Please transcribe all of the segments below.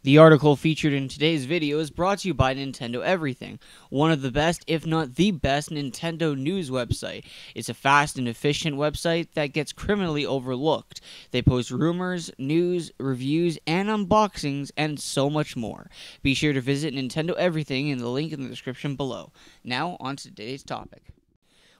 The article featured in today's video is brought to you by Nintendo Everything, one of the best, if not the best, Nintendo news website. It's a fast and efficient website that gets criminally overlooked. They post rumors, news, reviews, and unboxings, and so much more. Be sure to visit Nintendo Everything in the link in the description below. Now, on to today's topic.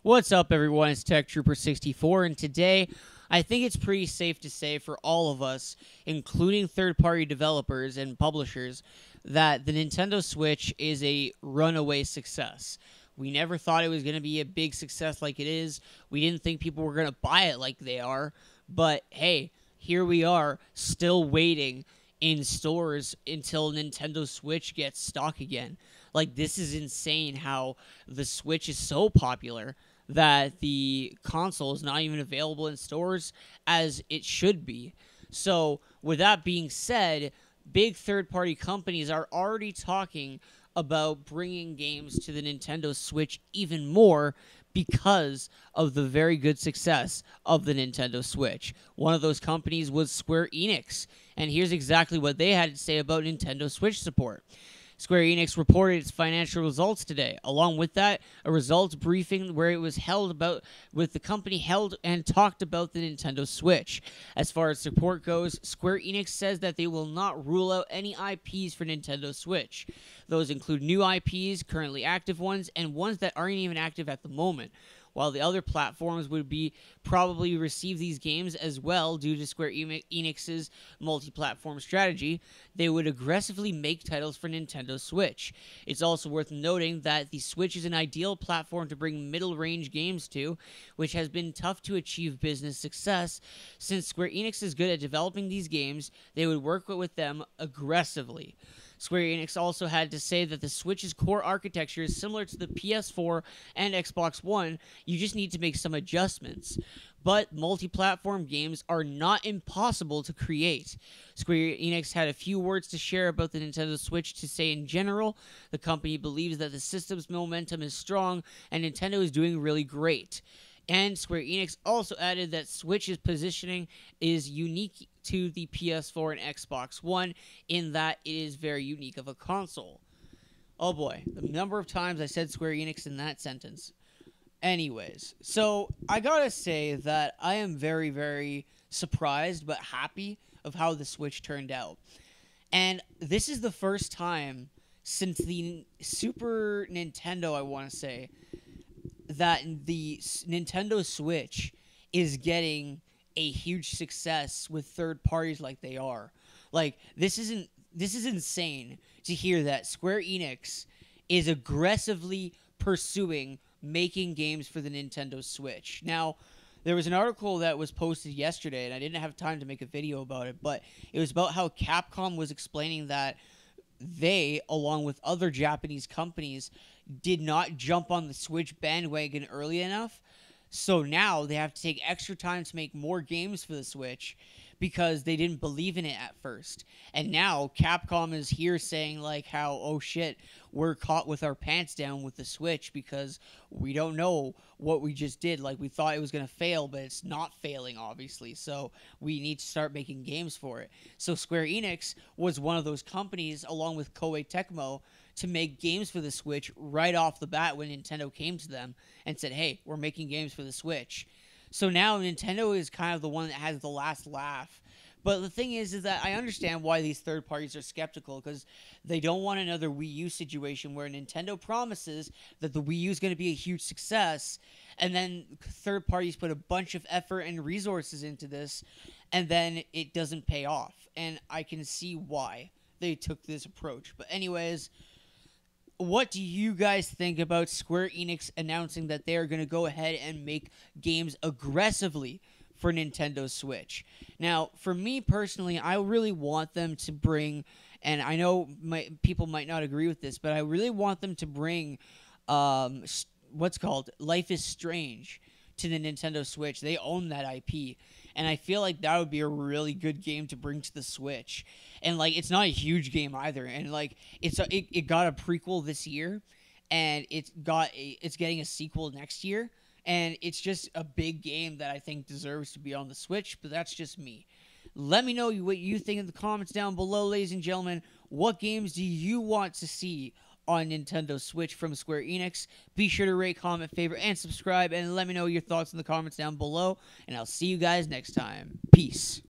What's up, everyone? It's Tech Trooper 64, and today I think it's pretty safe to say for all of us, including third-party developers and publishers, that the Nintendo Switch is a runaway success. We never thought it was going to be a big success like it is. We didn't think people were going to buy it like they are. But hey, here we are, still waiting in stores until Nintendo Switch gets stock again. Like, this is insane how the Switch is so popular that the console is not even available in stores as it should be. So, with that being said, big third-party companies are already talking about bringing games to the Nintendo Switch even more because of the very good success of the Nintendo Switch. One of those companies was Square Enix, and here's exactly what they had to say about Nintendo Switch support. Square Enix reported its financial results today. Along with that, a results briefing where it was held about with the company held and talked about the Nintendo Switch. As far as support goes, Square Enix says that they will not rule out any IPs for Nintendo Switch. Those include new IPs, currently active ones, and ones that aren't even active at the moment. While the other platforms would be probably receive these games as well due to Square Enix's multi-platform strategy, they would aggressively make titles for Nintendo Switch. It's also worth noting that the Switch is an ideal platform to bring middle-range games to, which has been tough to achieve business success. Since Square Enix is good at developing these games, they would work with them aggressively. Square Enix also had to say that the Switch's core architecture is similar to the PS4 and Xbox One. You just need to make some adjustments. But multi-platform games are not impossible to create. Square Enix had a few words to share about the Nintendo Switch to say in general. The company believes that the system's momentum is strong and Nintendo is doing really great. And Square Enix also added that Switch's positioning is unique to the PS4 and Xbox One in that it is very unique of a console. Oh boy, the number of times I said Square Enix in that sentence. Anyways, so I gotta say that I am very, very surprised but happy of how the Switch turned out. And this is the first time since the Super Nintendo, I want to say, that the Nintendo Switch is getting a huge success with third parties like they are. Like, this is insane to hear that Square Enix is aggressively pursuing making games for the Nintendo Switch. Now, there was an article that was posted yesterday, and I didn't have time to make a video about it, but it was about how Capcom was explaining that they, along with other Japanese companies, did not jump on the Switch bandwagon early enough. So now they have to take extra time to make more games for the Switch because they didn't believe in it at first. And now Capcom is here saying like how, oh shit, we're caught with our pants down with the Switch because we don't know what we just did. Like, we thought it was going to fail, but it's not failing, obviously. So we need to start making games for it. So Square Enix was one of those companies, along with Koei Tecmo, to make games for the Switch right off the bat when Nintendo came to them and said, hey, we're making games for the Switch. So now Nintendo is kind of the one that has the last laugh. But the thing is that I understand why these third parties are skeptical, because they don't want another Wii U situation where Nintendo promises that the Wii U is going to be a huge success, and then third parties put a bunch of effort and resources into this, and then it doesn't pay off. And I can see why they took this approach. But anyways, what do you guys think about Square Enix announcing that they are going to go ahead and make games aggressively for Nintendo Switch? Now, for me personally, I really want them to bring, and I know people might not agree with this, but I really want them to bring what's called Life is Strange to the Nintendo Switch. They own that IP. And I feel like that would be a really good game to bring to the Switch. And, like, it's not a huge game either. And, like, it got a prequel this year, and it's getting a sequel next year. And it's just a big game that I think deserves to be on the Switch, but that's just me. Let me know what you think in the comments down below, ladies and gentlemen. What games do you want to see on Nintendo Switch from Square Enix? Be sure to rate, comment, favorite, and subscribe, and let me know your thoughts in the comments down below, and I'll see you guys next time. Peace.